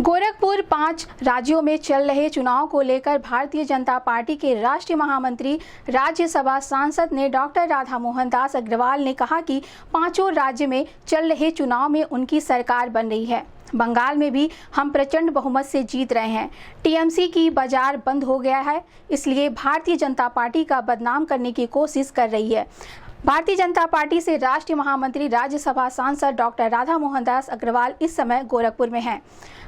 गोरखपुर 5 राज्यों में चल रहे चुनाव को लेकर भारतीय जनता पार्टी के राष्ट्रीय महामंत्री राज्यसभा सांसद ने डॉक्टर राधा मोहन दास अग्रवाल ने कहा कि पांचों राज्य में चल रहे चुनाव में उनकी सरकार बन रही है। बंगाल में भी हम प्रचंड बहुमत से जीत रहे हैं। टीएमसी की बाजार बंद हो गया है, इसलिए भारतीय जनता पार्टी का बदनाम करने की कोशिश कर रही है। भारतीय जनता पार्टी से राष्ट्रीय महामंत्री राज्यसभा सांसद डॉक्टर राधा मोहन दास अग्रवाल इस समय गोरखपुर में हैं।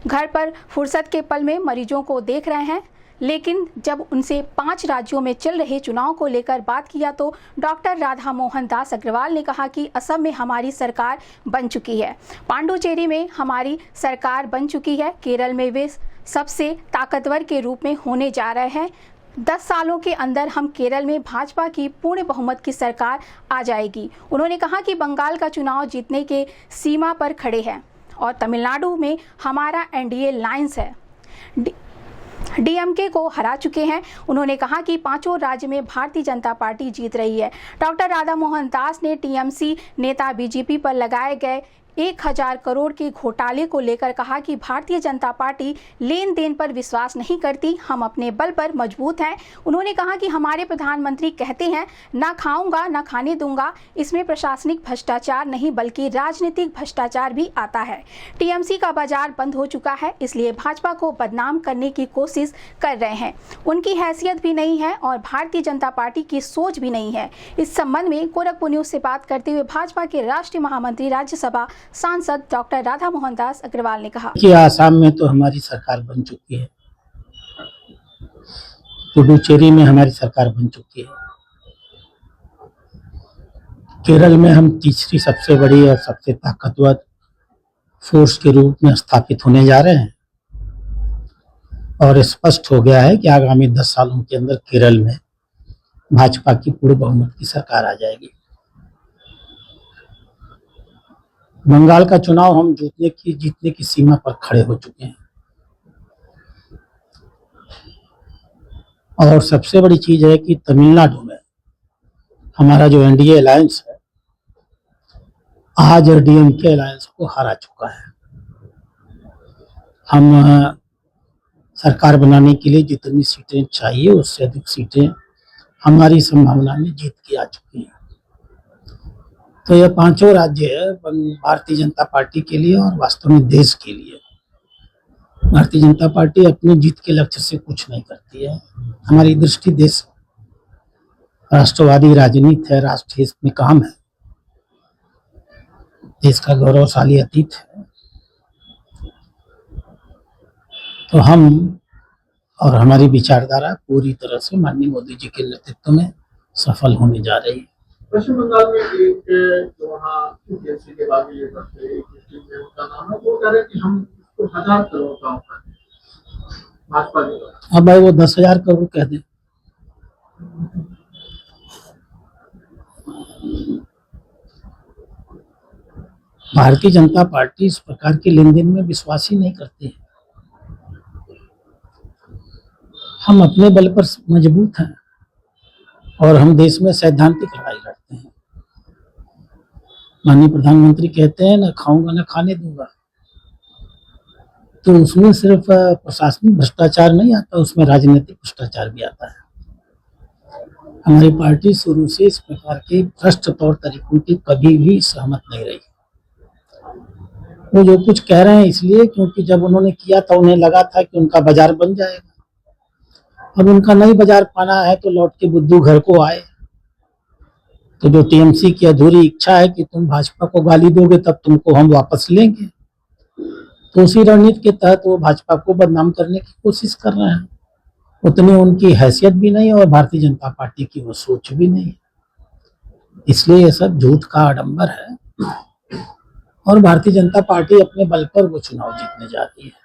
घर पर फुर्सत के पल में मरीजों को देख रहे हैं, लेकिन जब उनसे 5 राज्यों में चल रहे चुनाव को लेकर बात किया तो डॉक्टर राधा मोहन दास अग्रवाल ने कहा कि असम में हमारी सरकार बन चुकी है, पांडुचेरी में हमारी सरकार बन चुकी है, केरल में वे सबसे ताकतवर के रूप में होने जा रहे हैं। 10 सालों के अंदर हम केरल में भाजपा की पूर्ण बहुमत की सरकार आ जाएगी। उन्होंने कहा कि बंगाल का चुनाव जीतने के सीमा पर खड़े हैं और तमिलनाडु में हमारा एनडीए लाइंस है, डीएमके को हरा चुके हैं। उन्होंने कहा कि पांचों राज्य में भारतीय जनता पार्टी जीत रही है। डॉक्टर राधा मोहन दास ने टीएमसी नेता बीजेपी पर लगाए गए 1000 करोड़ के घोटाले को लेकर कहा कि भारतीय जनता पार्टी लेन देन पर विश्वास नहीं करती, हम अपने बल पर मजबूत हैं। उन्होंने कहा कि हमारे प्रधानमंत्री कहते हैं ना खाऊंगा ना खाने दूंगा, इसमें प्रशासनिक भ्रष्टाचार नहीं बल्कि राजनीतिक भ्रष्टाचार भी आता है। टीएमसी का बाजार बंद हो चुका है, इसलिए भाजपा को बदनाम करने की कोशिश कर रहे हैं। उनकी हैसियत भी नहीं है और भारतीय जनता पार्टी की सोच भी नहीं है। इस संबंध में गोरखपुर न्यूज से बात करते हुए भाजपा के राष्ट्रीय महामंत्री राज्यसभा सांसद डॉक्टर राधा मोहन दास अग्रवाल ने कहा कि आसाम में तो हमारी सरकार बन चुकी है, पुडुचेरी में हमारी सरकार बन चुकी है, केरल में हम तीसरी सबसे बड़ी और सबसे ताकतवर फोर्स के रूप में स्थापित होने जा रहे हैं और स्पष्ट हो गया है कि आगामी 10 सालों के अंदर केरल में भाजपा की पूर्ण बहुमत की सरकार आ जाएगी। बंगाल का चुनाव हम जीतने की सीमा पर खड़े हो चुके हैं और सबसे बड़ी चीज है कि तमिलनाडु में हमारा जो एनडीए अलायंस है आज डीएमके अलायंस को हरा चुका है। हम सरकार बनाने के लिए जितनी सीटें चाहिए उससे अधिक सीटें हमारी संभावना में जीत के आ चुकी हैं। तो यह पांचों राज्य भारतीय जनता पार्टी के लिए और वास्तव में देश के लिए, भारतीय जनता पार्टी अपनी जीत के लक्ष्य से कुछ नहीं करती है। हमारी दृष्टि देश राष्ट्रवादी राजनीति है, राष्ट्र हित में काम है, देश का गौरवशाली अतीत है। तो हम और हमारी विचारधारा पूरी तरह से माननीय मोदी जी के नेतृत्व में सफल होने जा रही है। पश्चिम बंगाल में एक जो वहाँ टीएमसी के बाद ये करते हैं, उनका नाम है, वो कह रहे हैं कि हम इसको 1000 करोड़ का होता है भाजपा के। अब भाई वो 10,000 करोड़ कह दें, भारतीय जनता पार्टी इस प्रकार के लेन देन में विश्वास ही नहीं करती है। हम अपने बल पर मजबूत हैं और हम देश में सैद्धांतिक लड़ाई लड़ते हैं। माननीय प्रधानमंत्री कहते हैं ना खाऊंगा ना खाने दूंगा, तो उसमें सिर्फ प्रशासनिक भ्रष्टाचार नहीं आता, उसमें राजनीतिक भ्रष्टाचार भी आता है। हमारी पार्टी शुरू से इस प्रकार के भ्रष्ट तौर तरीकों की कभी भी सहमत नहीं रही। वो जो कुछ कह रहे हैं इसलिए क्योंकि जब उन्होंने किया था उन्हें लगा था कि उनका बाजार बन जाएगा। अब उनका नहीं बाजार पाना है तो लौट के बुद्धू घर को आए। तो जो टीएमसी की अधूरी इच्छा है कि तुम भाजपा को गाली दोगे तब तुमको हम वापस लेंगे, तो उसी रणनीति के तहत वो भाजपा को बदनाम करने की कोशिश कर रहे हैं। उतनी उनकी हैसियत भी नहीं और भारतीय जनता पार्टी की वो सोच भी नहीं, इसलिए ये सब झूठ का आडंबर है और भारतीय जनता पार्टी अपने बल पर वो चुनाव जीतने जा रही है।